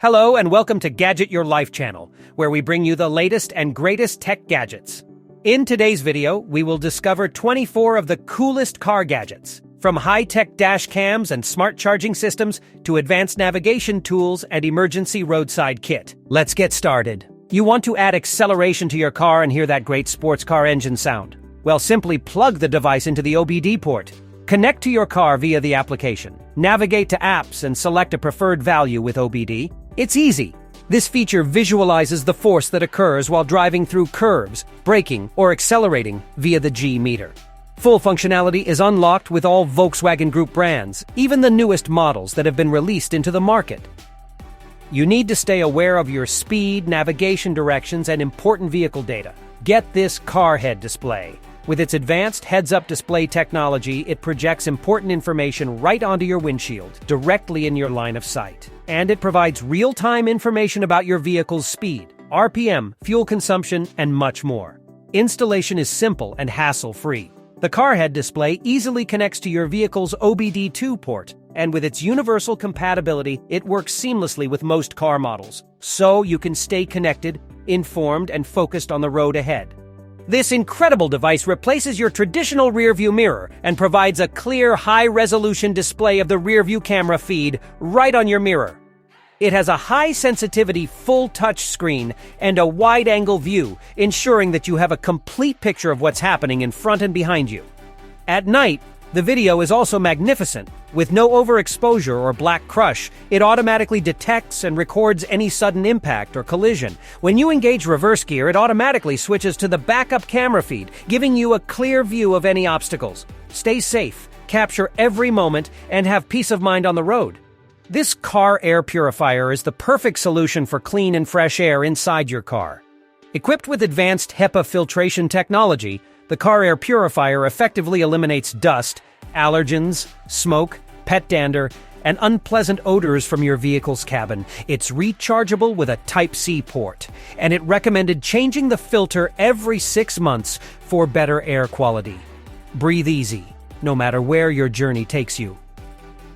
Hello and welcome to Gadget Your Life channel, where we bring you the latest and greatest tech gadgets. In today's video, we will discover 24 of the coolest car gadgets, from high-tech dash cams and smart charging systems to advanced navigation tools and emergency roadside kit. Let's get started. You want to add acceleration to your car and hear that great sports car engine sound? Well, simply plug the device into the OBD port. Connect to your car via the application. Navigate to apps and select a preferred value with OBD. It's easy. This feature visualizes the force that occurs while driving through curves, braking, or accelerating via the G meter. Full functionality is unlocked with all Volkswagen Group brands, even the newest models that have been released into the market. You need to stay aware of your speed, navigation directions, and important vehicle data. Get this car head display. With its advanced heads-up display technology, it projects important information right onto your windshield, directly in your line of sight. And it provides real-time information about your vehicle's speed, RPM, fuel consumption, and much more. Installation is simple and hassle-free. The car head display easily connects to your vehicle's OBD2 port, and with its universal compatibility, it works seamlessly with most car models, so you can stay connected, informed, and focused on the road ahead. This incredible device replaces your traditional rearview mirror and provides a clear, high-resolution display of the rearview camera feed right on your mirror. It has a high-sensitivity full-touch screen and a wide-angle view, ensuring that you have a complete picture of what's happening in front and behind you. At night, the video is also magnificent. With no overexposure or black crush, it automatically detects and records any sudden impact or collision. When you engage reverse gear, it automatically switches to the backup camera feed, giving you a clear view of any obstacles. Stay safe, capture every moment, and have peace of mind on the road. This car air purifier is the perfect solution for clean and fresh air inside your car. Equipped with advanced HEPA filtration technology, the car air purifier effectively eliminates dust, allergens, smoke, pet dander, and unpleasant odors from your vehicle's cabin. It's rechargeable with a Type-C port, and it recommended changing the filter every 6 months for better air quality. Breathe easy, no matter where your journey takes you.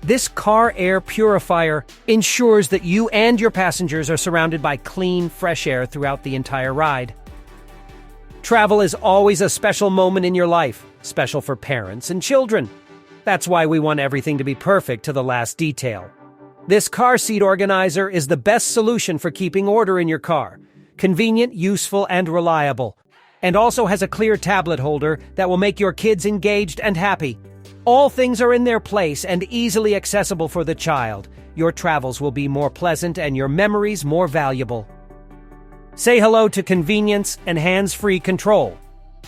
This car air purifier ensures that you and your passengers are surrounded by clean, fresh air throughout the entire ride. Travel is always a special moment in your life, special for parents and children. That's why we want everything to be perfect to the last detail. This car seat organizer is the best solution for keeping order in your car. Convenient, useful, and reliable. And also has a clear tablet holder that will make your kids engaged and happy. All things are in their place and easily accessible for the child. Your travels will be more pleasant and your memories more valuable. Say hello to convenience and hands-free control.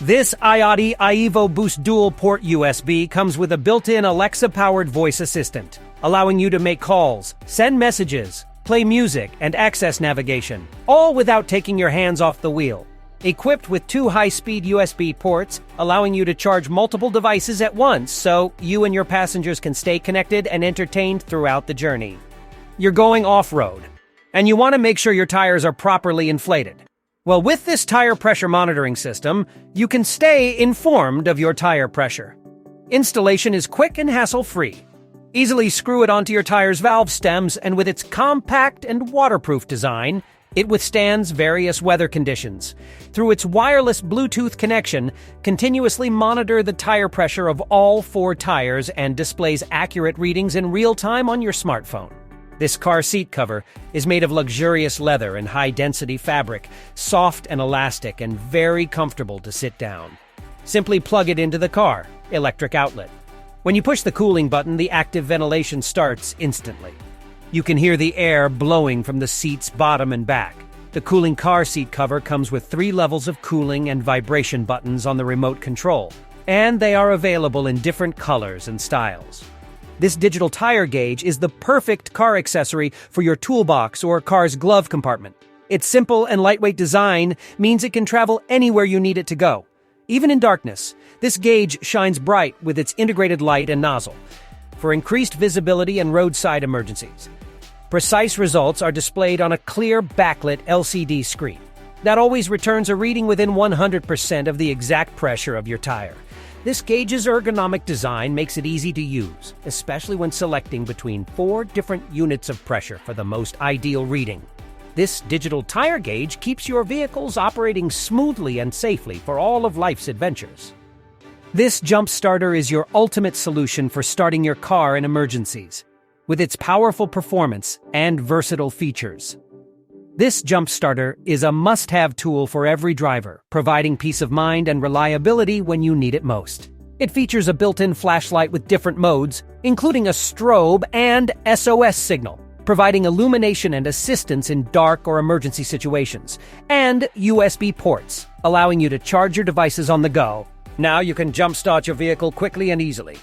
This IoT iEvo Boost dual-port USB comes with a built-in Alexa-powered voice assistant, allowing you to make calls, send messages, play music, and access navigation, all without taking your hands off the wheel. Equipped with 2 high-speed USB ports, allowing you to charge multiple devices at once so you and your passengers can stay connected and entertained throughout the journey. You're going off-road, and you want to make sure your tires are properly inflated. Well, with this tire pressure monitoring system, you can stay informed of your tire pressure. Installation is quick and hassle-free. Easily screw it onto your tire's valve stems, and with its compact and waterproof design, it withstands various weather conditions. Through its wireless Bluetooth connection, continuously monitor the tire pressure of all 4 tires and displays accurate readings in real time on your smartphone. This car seat cover is made of luxurious leather and high-density fabric, soft and elastic and very comfortable to sit down. Simply plug it into the car, electric outlet. When you push the cooling button, the active ventilation starts instantly. You can hear the air blowing from the seat's bottom and back. The cooling car seat cover comes with 3 levels of cooling and vibration buttons on the remote control, and they are available in different colors and styles. This digital tire gauge is the perfect car accessory for your toolbox or car's glove compartment. Its simple and lightweight design means it can travel anywhere you need it to go. Even in darkness, this gauge shines bright with its integrated light and nozzle for increased visibility and roadside emergencies. Precise results are displayed on a clear backlit LCD screen that always returns a reading within 100% of the exact pressure of your tire. This gauge's ergonomic design makes it easy to use, especially when selecting between 4 different units of pressure for the most ideal reading. This digital tire gauge keeps your vehicles operating smoothly and safely for all of life's adventures. This jump starter is your ultimate solution for starting your car in emergencies, with its powerful performance and versatile features. This jump starter is a must-have tool for every driver, providing peace of mind and reliability when you need it most. It features a built-in flashlight with different modes, including a strobe and SOS signal, providing illumination and assistance in dark or emergency situations, and USB ports, allowing you to charge your devices on the go. Now you can jumpstart your vehicle quickly and easily.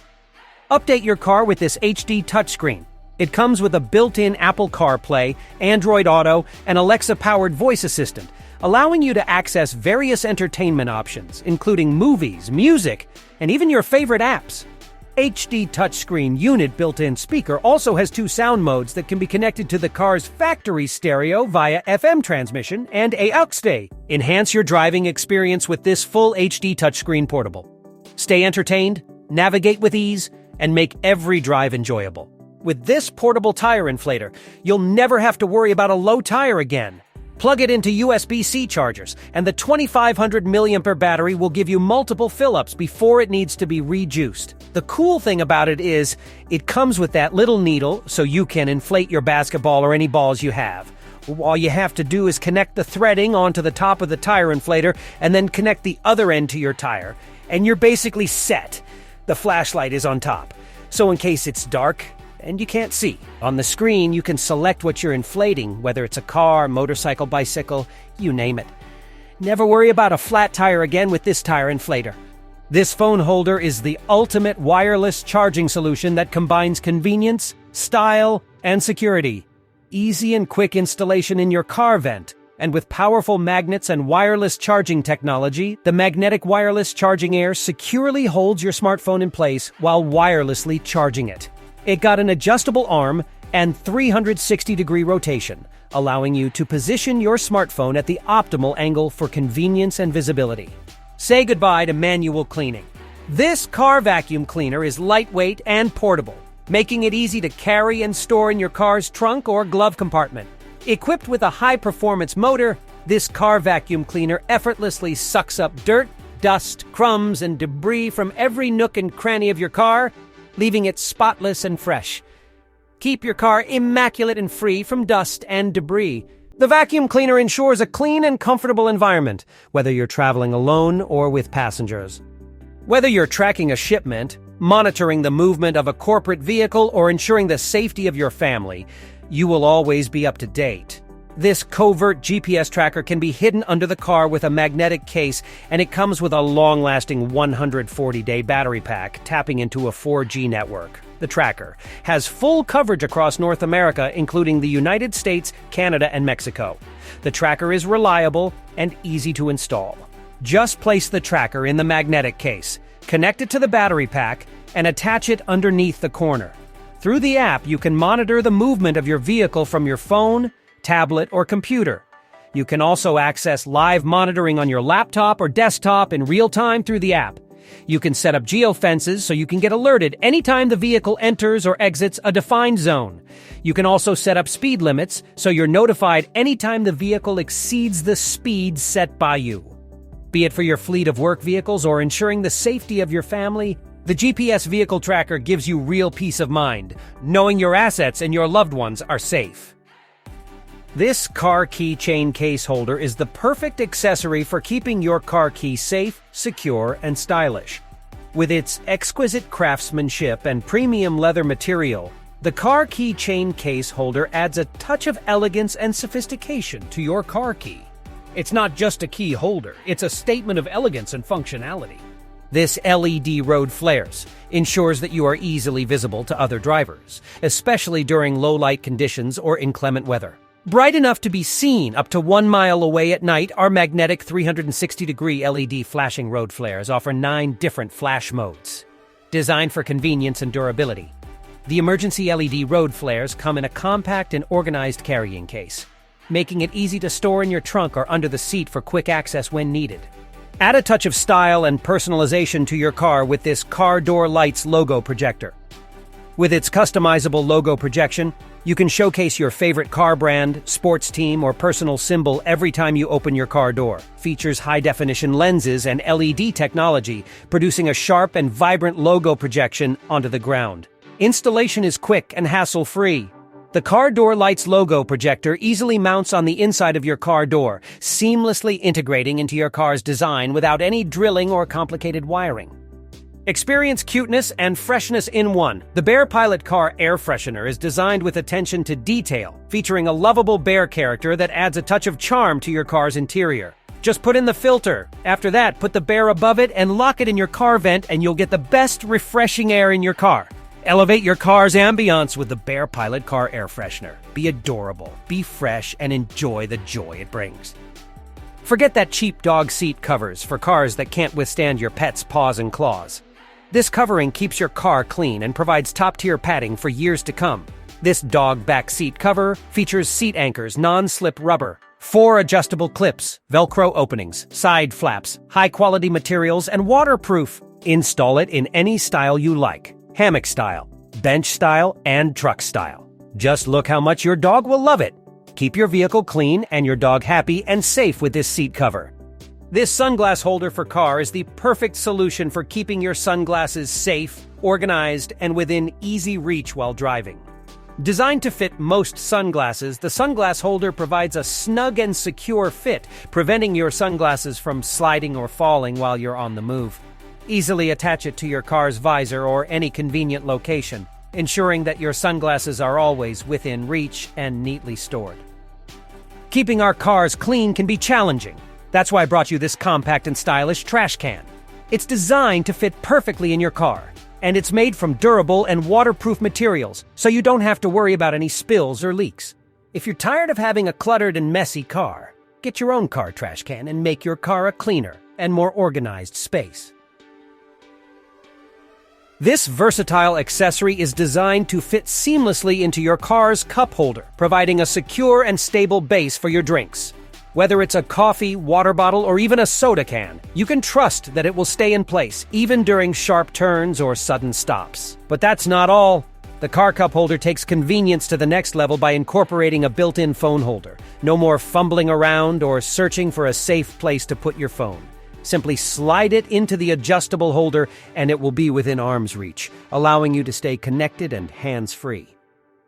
Update your car with this HD touchscreen. It comes with a built-in Apple CarPlay, Android Auto, and Alexa-powered voice assistant, allowing you to access various entertainment options, including movies, music, and even your favorite apps. HD touchscreen unit built-in speaker also has 2 sound modes that can be connected to the car's factory stereo via FM transmission and AUX. Enhance your driving experience with this full HD touchscreen portable. Stay entertained, navigate with ease, and make every drive enjoyable. With this portable tire inflator, you'll never have to worry about a low tire again. Plug it into USB-C chargers, and the 2500 mAh battery will give you multiple fill-ups before it needs to be rejuiced. The cool thing about it is, it comes with that little needle so you can inflate your basketball or any balls you have. All you have to do is connect the threading onto the top of the tire inflator and then connect the other end to your tire, and you're basically set. The flashlight is on top, so in case it's dark and you can't see, on the screen you can select what you're inflating, whether it's a car, motorcycle, bicycle, you name it. Never worry about a flat tire again with this tire inflator. This phone holder is the ultimate wireless charging solution that combines convenience, style, and security. Easy and quick installation in your car vent, and with powerful magnets and wireless charging technology, the magnetic wireless charging air securely holds your smartphone in place while wirelessly charging it. It got an adjustable arm and 360-degree rotation, allowing you to position your smartphone at the optimal angle for convenience and visibility. Say goodbye to manual cleaning. This car vacuum cleaner is lightweight and portable, making it easy to carry and store in your car's trunk or glove compartment. Equipped with a high-performance motor, this car vacuum cleaner effortlessly sucks up dirt, dust, crumbs, and debris from every nook and cranny of your car, leaving it spotless and fresh. Keep your car immaculate and free from dust and debris. The vacuum cleaner ensures a clean and comfortable environment, whether you're traveling alone or with passengers. Whether you're tracking a shipment, monitoring the movement of a corporate vehicle, or ensuring the safety of your family, you will always be up to date. This covert GPS tracker can be hidden under the car with a magnetic case, and it comes with a long-lasting 140-day battery pack tapping into a 4G network. The tracker has full coverage across North America, including the United States, Canada, and Mexico. The tracker is reliable and easy to install. Just place the tracker in the magnetic case, connect it to the battery pack, and attach it underneath the corner. Through the app, you can monitor the movement of your vehicle from your phone, tablet, or computer. You can also access live monitoring on your laptop or desktop in real time through the app. You can set up geofences so you can get alerted anytime the vehicle enters or exits a defined zone. You can also set up speed limits so you're notified anytime the vehicle exceeds the speed set by you. Be it for your fleet of work vehicles or ensuring the safety of your family, the GPS vehicle tracker gives you real peace of mind, knowing your assets and your loved ones are safe. This car keychain case holder is the perfect accessory for keeping your car key safe, secure, and stylish. With its exquisite craftsmanship and premium leather material, the car keychain case holder adds a touch of elegance and sophistication to your car key. It's not just a key holder, it's a statement of elegance and functionality. This LED road flares ensures that you are easily visible to other drivers, especially during low light conditions or inclement weather. Bright enough to be seen up to 1 mile away at night, our magnetic 360-degree LED flashing road flares offer 9 different flash modes. Designed for convenience and durability, the emergency LED road flares come in a compact and organized carrying case, making it easy to store in your trunk or under the seat for quick access when needed. Add a touch of style and personalization to your car with this Car Door Lights logo projector. With its customizable logo projection, you can showcase your favorite car brand, sports team, or personal symbol every time you open your car door. Features high-definition lenses and LED technology, producing a sharp and vibrant logo projection onto the ground. Installation is quick and hassle-free. The Car Door Lights logo projector easily mounts on the inside of your car door, seamlessly integrating into your car's design without any drilling or complicated wiring. Experience cuteness and freshness in one. The Bear Pilot Car Air Freshener is designed with attention to detail, featuring a lovable bear character that adds a touch of charm to your car's interior. Just put in the filter. After that, put the bear above it and lock it in your car vent, and you'll get the best refreshing air in your car. Elevate your car's ambiance with the Bear Pilot Car Air Freshener. Be adorable, be fresh, and enjoy the joy it brings. Forget that cheap dog seat covers for cars that can't withstand your pet's paws and claws. This covering keeps your car clean and provides top-tier padding for years to come. This dog back seat cover features seat anchors, non-slip rubber, 4 adjustable clips, Velcro openings, side flaps, high-quality materials, and waterproof. Install it in any style you like: hammock style, bench style, and truck style. Just look how much your dog will love it. Keep your vehicle clean and your dog happy and safe with this seat cover. This sunglass holder for car is the perfect solution for keeping your sunglasses safe, organized, and within easy reach while driving. Designed to fit most sunglasses, the sunglass holder provides a snug and secure fit, preventing your sunglasses from sliding or falling while you're on the move. Easily attach it to your car's visor or any convenient location, ensuring that your sunglasses are always within reach and neatly stored. Keeping our cars clean can be challenging. That's why I brought you this compact and stylish trash can. It's designed to fit perfectly in your car, and it's made from durable and waterproof materials, so you don't have to worry about any spills or leaks. If you're tired of having a cluttered and messy car, get your own car trash can and make your car a cleaner and more organized space. This versatile accessory is designed to fit seamlessly into your car's cup holder, providing a secure and stable base for your drinks. Whether it's a coffee, water bottle, or even a soda can, you can trust that it will stay in place, even during sharp turns or sudden stops. But that's not all. The car cup holder takes convenience to the next level by incorporating a built-in phone holder. No more fumbling around or searching for a safe place to put your phone. Simply slide it into the adjustable holder and it will be within arm's reach, allowing you to stay connected and hands-free.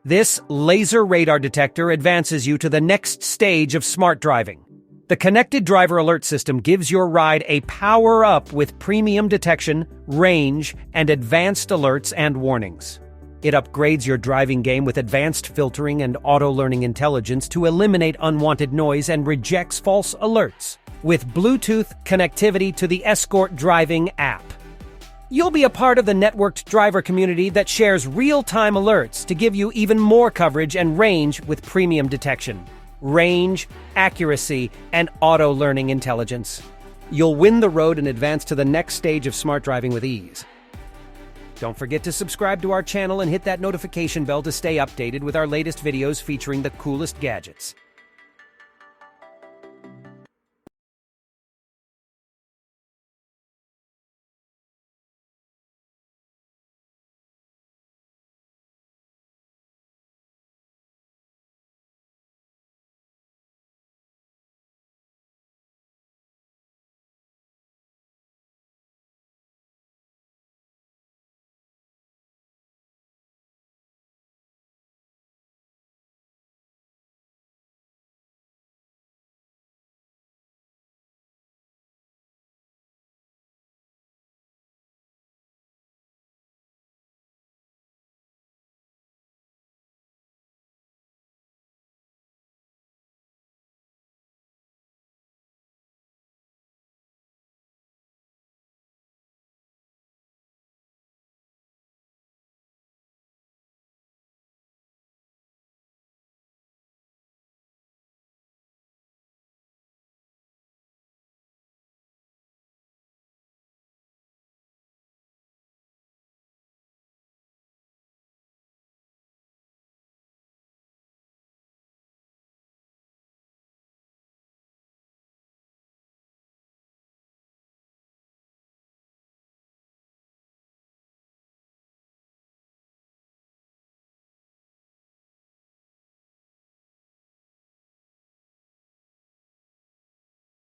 This laser radar detector advances you to the next stage of smart driving. The connected driver alert system gives your ride a power-up with premium detection, range, and advanced alerts and warnings. It upgrades your driving game with advanced filtering and auto-learning intelligence to eliminate unwanted noise and rejects false alerts. With Bluetooth connectivity to the Escort Driving app, you'll be a part of the networked driver community that shares real-time alerts to give you even more coverage and range with premium detection, range, accuracy, and auto-learning intelligence. You'll win the road and advance to the next stage of smart driving with ease. Don't forget to subscribe to our channel and hit that notification bell to stay updated with our latest videos featuring the coolest gadgets.